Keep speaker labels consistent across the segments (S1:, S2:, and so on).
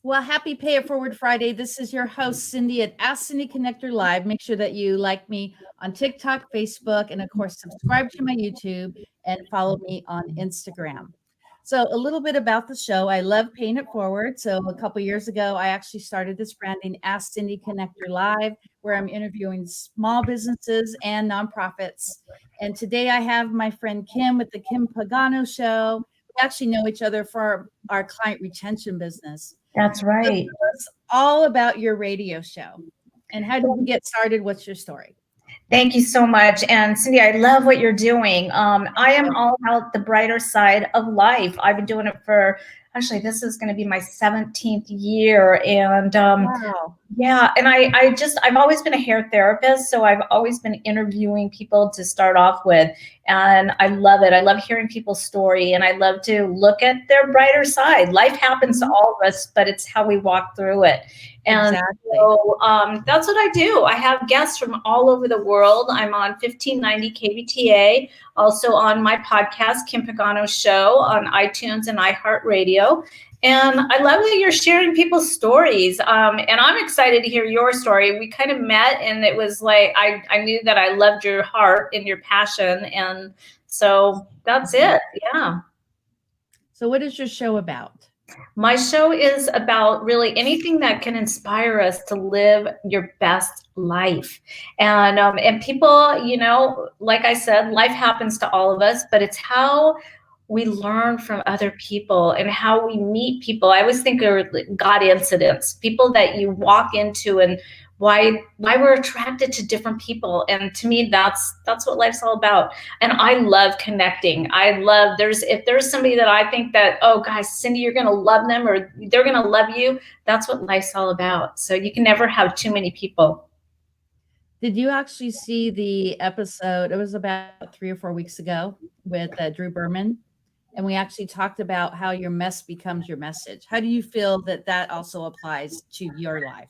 S1: Well, happy Pay It Forward Friday. This is your host, Cindy at Ask Cindy Connector Live. Make sure that you like me on TikTok, Facebook, and of course, subscribe to my YouTube and follow me on Instagram. So, a little bit about the show. I love paying it forward. So, a couple years ago, I actually started this branding, Ask Cindy Connector Live, where I'm interviewing small businesses and nonprofits. And today I have my friend Kim with the Kim Pagano Show. We actually know each other for our client retention business.
S2: That's
S1: So
S2: right.
S1: tell us all about your radio show and how did you get started? What's your story?
S2: Thank you so much. And Cindy, I love what you're doing. I am all about the brighter side of life. I've been doing it for, actually, this is going to be my 17th year. And
S1: Wow.
S2: yeah, and I've always been a hair therapist, so I've always been interviewing people to start off with, and I love it. I love hearing people's story, and I love to look at their brighter side. Life happens to all of us, but it's how we walk through it. And
S1: Exactly.
S2: so that's what I do. I have guests from all over the world. I'm on 1590 KBTA, also on my podcast, Kim Pagano Show, on iTunes and iHeartRadio. And I love that you're sharing people's stories. And I'm excited to hear your story. We kind of met, and it was like I knew that I loved your heart and your passion. And so that's it. Yeah.
S1: So what is your show about?
S2: My show is about really anything that can inspire us to live your best life. And people, like I said, life happens to all of us, but it's how we learn from other people and how we meet people. I always think of God incidents, people that you walk into, and why we're attracted to different people. And to me, that's what life's all about. And I love connecting. If there's somebody that I think that, oh guys, Cindy, you're gonna love them or they're gonna love you, that's what life's all about. So you can never have too many people.
S1: Did you actually see the episode? It was about 3 or 4 weeks ago with Drew Berman. And we actually talked about how your mess becomes your message. How do you feel that that also applies to your life?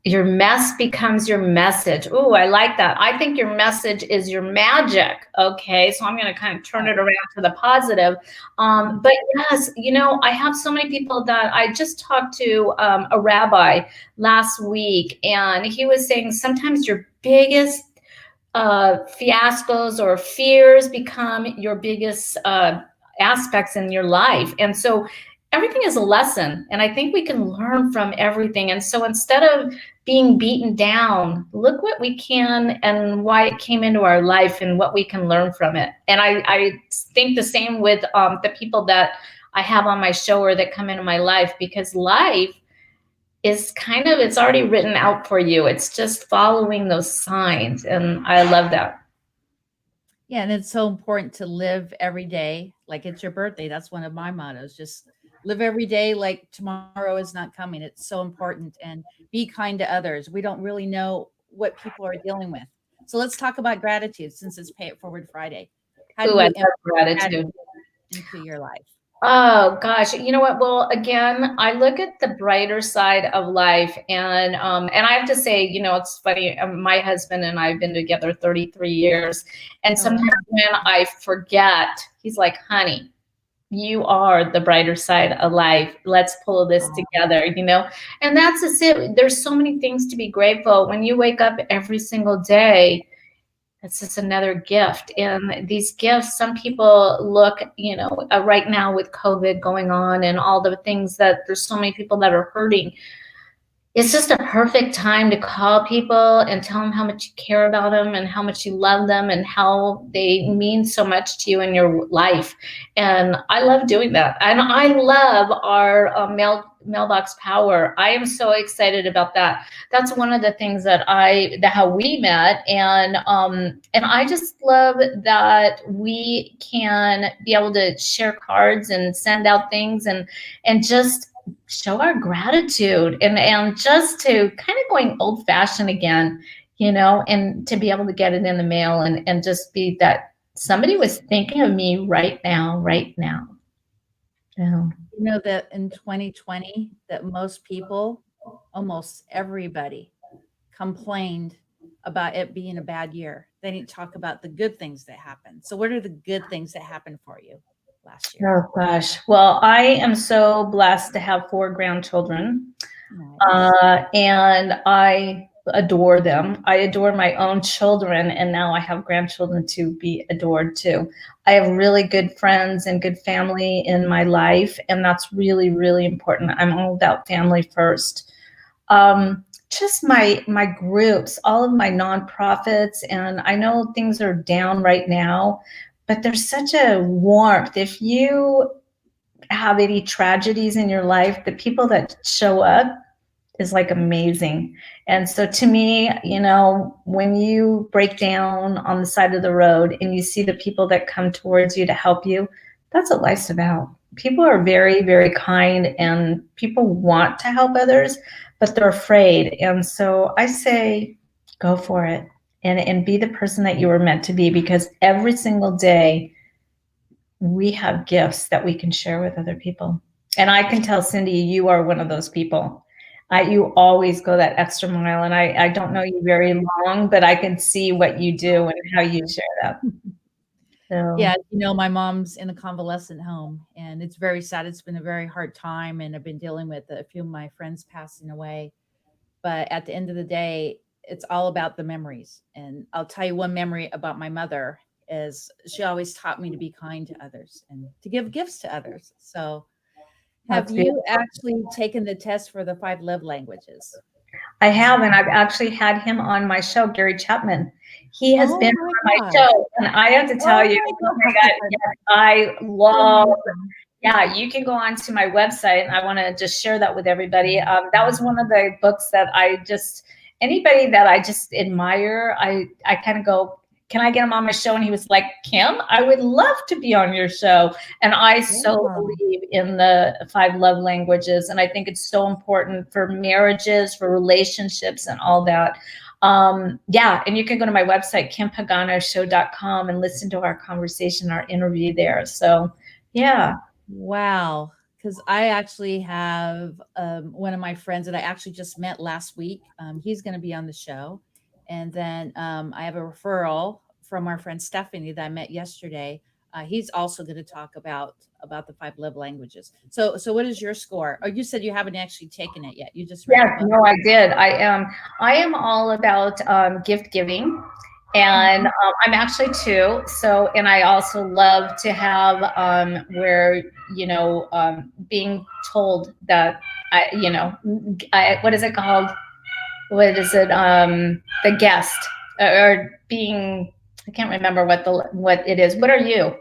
S2: Your mess becomes your message. Ooh, I like that. I think your message is your magic. Okay, so I'm going to kind of turn it around to the positive. But yes, I have so many people that I just talked to a rabbi last week, and he was saying sometimes your biggest fiascos or fears become your biggest aspects in your life. And so everything is a lesson, and I think we can learn from everything. And so instead of being beaten down, look what we can and why it came into our life and what we can learn from it. And I think the same with the people that I have on my show or that come into my life, because life is it's already written out for you. It's just following those signs, and I love that.
S1: Yeah, and it's so important to live every day like it's your birthday. That's one of my mottos. Just live every day like tomorrow is not coming. It's so important, and be kind to others. We don't really know what people are dealing with. So let's talk about gratitude since it's Pay It Forward Friday. How do
S2: Ooh, I
S1: you
S2: love
S1: implement
S2: gratitude.
S1: gratitude into your life?
S2: Oh gosh, you know what? Well, again, I look at the brighter side of life, and I have to say, it's funny. My husband and I have been together 33 years, and
S1: Oh, wow.
S2: sometimes when I forget, he's like, "Honey, you are the brighter side of life. Let's pull this together," And that's just it. There's so many things to be grateful when you wake up every single day. It's just another gift. And these gifts, some people look, right now with COVID going on and all the things that there's so many people that are hurting. It's just a perfect time to call people and tell them how much you care about them and how much you love them and how they mean so much to you in your life. And I love doing that. And I love our mailbox power. I am so excited about that. That's one of the things that how we met. And I just love that we can be able to share cards and send out things and just show our gratitude and just to kind of going old fashioned again, and to be able to get it in the mail and just be that somebody was thinking of me right now. Yeah.
S1: You know that in 2020 that most people, almost everybody, complained about it being a bad year. They didn't talk about the good things that happened. So what are the good things that happened for you last year?
S2: Oh gosh. Well, I am so blessed to have 4 grandchildren.
S1: Nice.
S2: And I adore them. I adore my own children, and now I have grandchildren to be adored too. I have really good friends and good family in my life, and that's really, really important. I'm all about family first. Just my groups, all of my nonprofits, and I know things are down right now, but there's such a warmth. If you have any tragedies in your life, the people that show up is like amazing. And so to me, when you break down on the side of the road and you see the people that come towards you to help you, that's what life's about. People are very, very kind and people want to help others, but they're afraid. And so I say, go for it and be the person that you were meant to be, because every single day we have gifts that we can share with other people. And I can tell, Cindy, you are one of those people. You always go that extra mile, and I don't know you very long, but I can see what you do and how you share that. So
S1: Yeah, my mom's in a convalescent home, and it's very sad. It's been a very hard time, and I've been dealing with a few of my friends passing away. But at the end of the day, it's all about the memories. And I'll tell you one memory about my mother is she always taught me to be kind to others and to give gifts to others. So, have
S2: that's
S1: you
S2: beautiful.
S1: actually taken the test for the 5 love languages?
S2: I have, and I've actually had him on my show, Gary Chapman. He has
S1: Oh
S2: been
S1: my
S2: on my
S1: God.
S2: show, and I have to tell
S1: Oh
S2: you,
S1: my
S2: oh my God,
S1: God.
S2: yes, I love.
S1: Amazing.
S2: Yeah, you can go on to my website, and I want to just share that with everybody. That was one of the books that anybody that I just admire, I kind of go, can I get him on my show? And he was like, Kim, I would love to be on your show. And I so
S1: Yeah.
S2: believe in the 5 love languages. And I think it's so important for marriages, for relationships, and all that. Yeah, and you can go to my website, kimpaganoshow.com, and listen to our conversation, our interview there. So, yeah.
S1: Wow. Because I actually have one of my friends that I actually just met last week. He's going to be on the show. And then I have a referral from our friend Stephanie that I met yesterday. He's also going to talk about the 5 love languages. So what is your score? Oh, you said you haven't actually taken it yet. You just read the
S2: Yes,
S1: book.
S2: no, I did. I am all about gift giving, and
S1: Mhm.
S2: I'm actually too. So, and I also love to have where being told that what is it called? What is it? The guest or being. I can't remember what it is. What are you?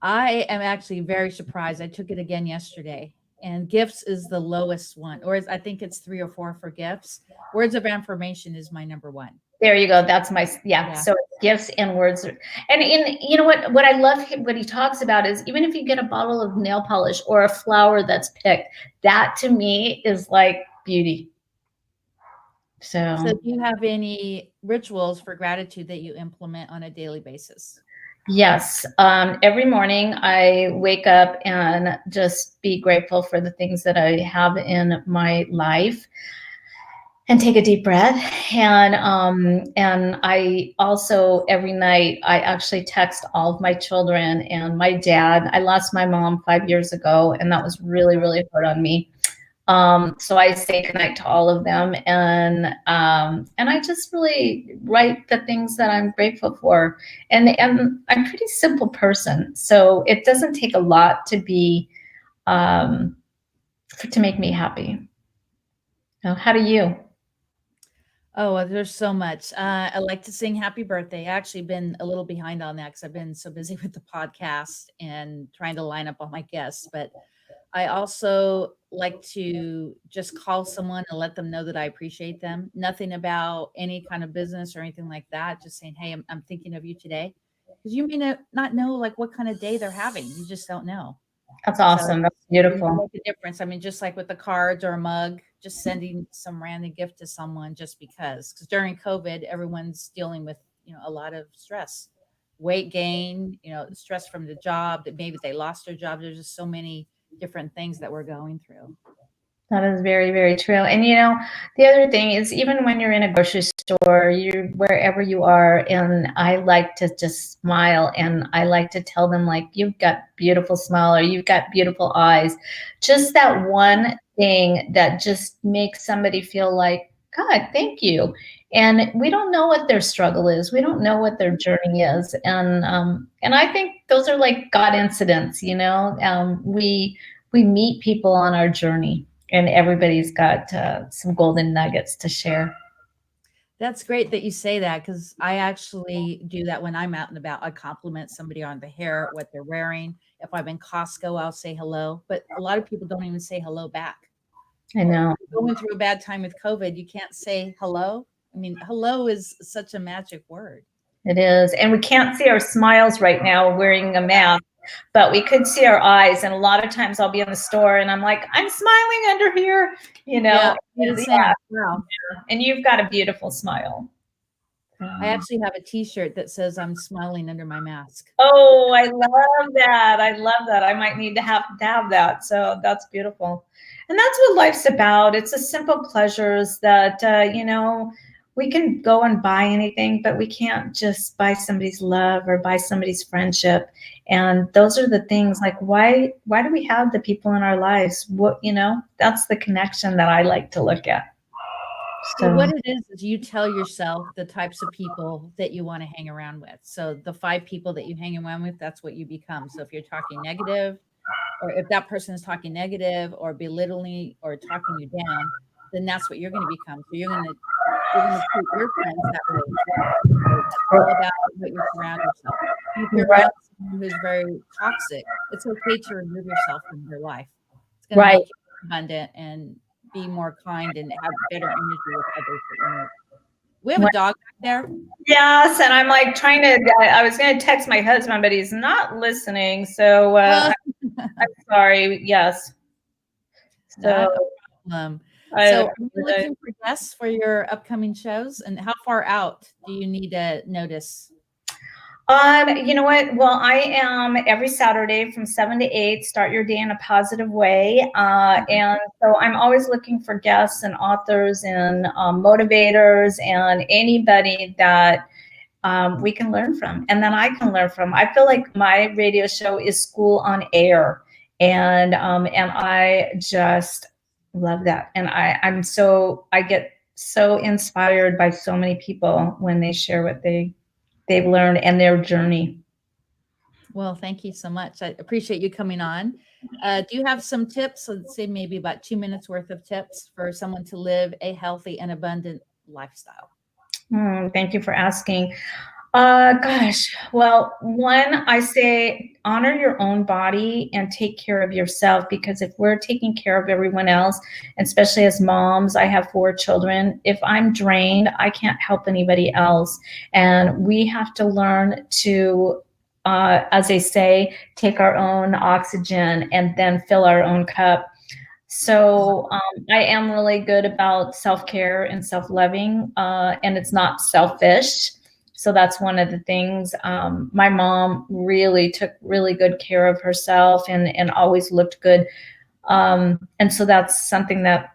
S1: I am actually very surprised. I took it again yesterday, and gifts is the lowest one, or I think it's 3 or 4 for gifts. Words of affirmation is my number one.
S2: There you go. That's my, yeah.
S1: Yeah.
S2: So it's gifts and words. And what I love what he talks about is, even if you get a bottle of nail polish or a flower that's picked, that to me is like beauty.
S1: So,
S2: So
S1: do you have any rituals for gratitude that you implement on a daily basis?
S2: yes, every morning I wake up and just be grateful for the things that I have in my life, and take a deep breath. And I also, every night, I actually text all of my children and my dad. I lost my mom 5 years ago, and that was really, really hard on me. So I say goodnight to all of them, and I just really write the things that I'm grateful for. And I'm a pretty simple person, so it doesn't take a lot to be to make me happy. Now, how do you?
S1: Oh, well, there's so much. I like to sing happy birthday. I actually been a little behind on that because I've been so busy with the podcast and trying to line up all my guests. But I also like to just call someone and let them know that I appreciate them. Nothing about any kind of business or anything like that. Just saying, hey, I'm thinking of you today. Because you may not know like what kind of day they're having. You just don't know.
S2: That's
S1: So
S2: awesome. That's
S1: it can
S2: beautiful.
S1: make a difference. I mean, just like with the cards or a mug, just sending some random gift to someone just because during COVID, everyone's dealing with, a lot of stress, weight gain, stress from the job that maybe they lost their job. There's just so many different things that we're going through.
S2: That is very, very true. And the other thing is even when you're in a grocery store, you wherever you are, and I like to just smile and I like to tell them like you've got beautiful smile or you've got beautiful eyes. Just that one thing that just makes somebody feel like, God, thank you. And we don't know what their struggle is. We don't know what their journey is. And I think those are like God incidents. We meet people on our journey and everybody's got some golden nuggets to share.
S1: That's great that you say that because I actually do that when I'm out and about. I compliment somebody on the hair, what they're wearing. If I'm in Costco, I'll say hello. But a lot of people don't even say hello back.
S2: I
S1: Or
S2: know
S1: going through a bad time with COVID, you can't say hello. I mean, hello is such a magic word.
S2: it is. And we can't see our smiles right now wearing a mask, but we could see our eyes. And a lot of times I'll be in the store and I'm like, I'm smiling under here, you
S1: Yeah,
S2: know.
S1: do the
S2: Yeah.
S1: same. Wow.
S2: And you've got a beautiful smile.
S1: I actually have a T-shirt that says I'm smiling under my mask.
S2: Oh, I love that. I love that. I might need to have that. So that's beautiful. And that's what life's about. It's the simple pleasures that we can go and buy anything, but we can't just buy somebody's love or buy somebody's friendship. And those are the things like why do we have the people in our lives? That's the connection that I like to look at.
S1: Well,
S2: So
S1: what it is you tell yourself the types of people that you want to hang around with. So the 5 people that you hang around with, that's what you become. So if you're talking negative, or if that person is talking negative or belittling or talking you down, then that's what you're going to become. So you're gonna treat your friends that way as well. So it's all about what you surround yourself. If you're
S2: right,
S1: around someone who's very toxic, it's okay to remove yourself from their life. It's going to
S2: right.
S1: make you abundant and be more kind and have better energy with others that you meet. We have a dog back there.
S2: Yes, and I'm like trying to. I was going to text my husband, but he's not listening. So
S1: Uh,
S2: I'm sorry. Yes. So
S1: Not a problem.
S2: I
S1: So, are you
S2: apologize.
S1: looking for guests for your upcoming shows? And how far out do you need to notice?
S2: You know what? Well, I am every Saturday from 7 to 8. Start your day in a positive way, and so I'm always looking for guests and authors and motivators and anybody that we can learn from and then I can learn from. I feel like my radio show is school on air. And I just love that. And I get so inspired by so many people when they share what they've learned and their journey.
S1: Well, thank you so much. I appreciate you coming on. Do you have some tips? Let's say maybe about 2 minutes worth of tips for someone to live a healthy and abundant lifestyle.
S2: Thank you for asking. Gosh. Well, one, I say honor your own body and take care of yourself because if we're taking care of everyone else, especially as moms, I have 4 children. If I'm drained, I can't help anybody else. And we have to learn to, as they say, take our own oxygen and then fill our own cup. So I am really good about self-care and self-loving, and it's not selfish. So that's one of the things. My mom really took really good care of herself and always looked good. And so that's something that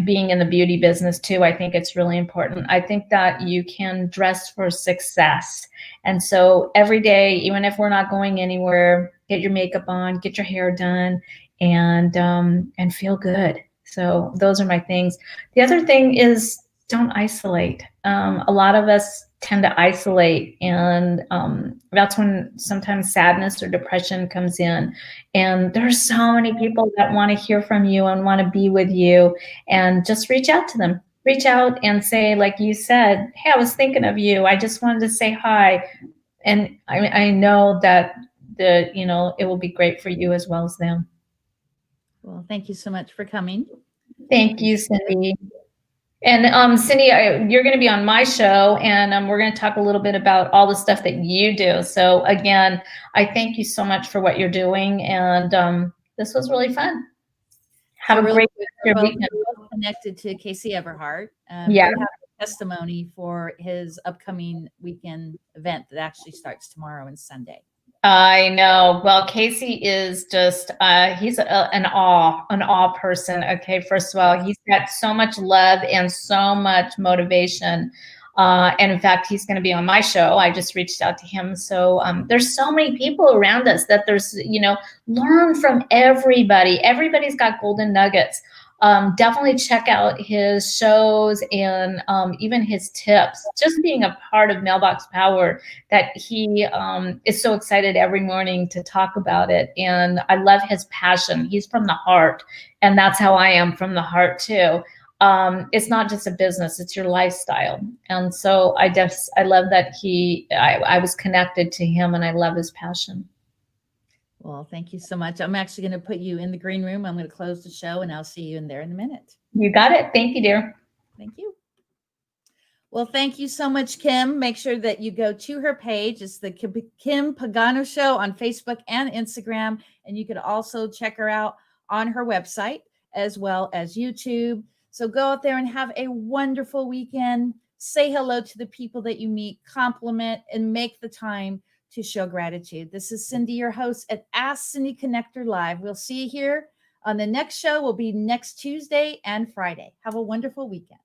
S2: being in the beauty business too, I think it's really important. I think that you can dress for success. And so every day, even if we're not going anywhere, get your makeup on, get your hair done, and feel good. So those are my things. The other thing is don't isolate. A lot of us tend to isolate, and that's when sometimes sadness or depression comes in. And there are so many people that want to hear from you and want to be with you, and just reach out to them. Reach out and say, like you said, hey, I was thinking of you. I just wanted to say hi. And I know that it will be great for you as well as them.
S1: Well, thank you so much for coming.
S2: Thank you,
S1: Appreciate it.
S2: Cindy. And Cindy, you're going to be on my show, and we're going to talk a little bit about all the stuff that you do. So again, I thank you so much for what you're doing, and this was really fun. Have
S1: So
S2: a
S1: really
S2: great
S1: quick,
S2: your weekend.
S1: we're both connected to Casey Everhart.
S2: Yeah.
S1: Do you have a testimony for his upcoming weekend event that actually starts tomorrow and Sunday?
S2: I know. Well, Casey is just, he's an awe person. Okay. First of all, he's got so much love and so much motivation. And in fact, he's going to be on my show. I just reached out to him. So there's so many people around us that there's, learn from everybody. Everybody's got golden nuggets. Definitely check out his shows and even his tips. Just being a part of Mailbox Power, that he is so excited every morning to talk about it. And I love his passion. He's from the heart. And that's how I am, from the heart too. It's not just a business, it's your lifestyle. And so I love that I was connected to him, and I love his passion.
S1: Well, thank you so much. I'm actually going to put you in the green room. I'm going to close the show, and I'll see you in there in a minute.
S2: You got it. Thank you, dear.
S1: Thank you. Well, thank you so much, Kim. Make sure that you go to her page. It's the Kim Pagano Show on Facebook and Instagram. And you can also check her out on her website as well as YouTube. So go out there and have a wonderful weekend. Say hello to the people that you meet, compliment, and make the time to show gratitude. This is Cindy, your host at Ask Cindy Connector Live. We'll see you here on the next show. Will be next Tuesday and Friday. Have a wonderful weekend.